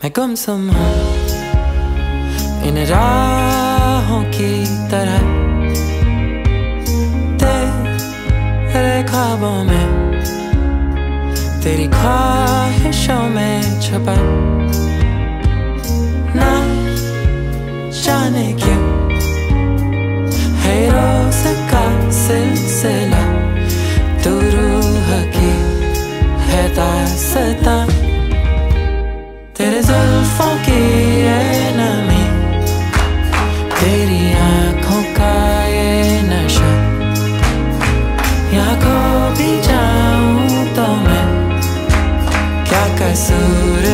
मैं गुमसुम हूँ इन राहों की तरह, तेरे ख्वाबों में, तेरी ख्वाहिशों में छुपा। ना जाने क्यों है रोज़ का सिलसिला, तू रूह की है दास्तां। तेरे जुल्फों की ये नमी, तेरी आँखों का ये नशा, यहाँ खो भी जाऊँ तो मैं, क्या कसूर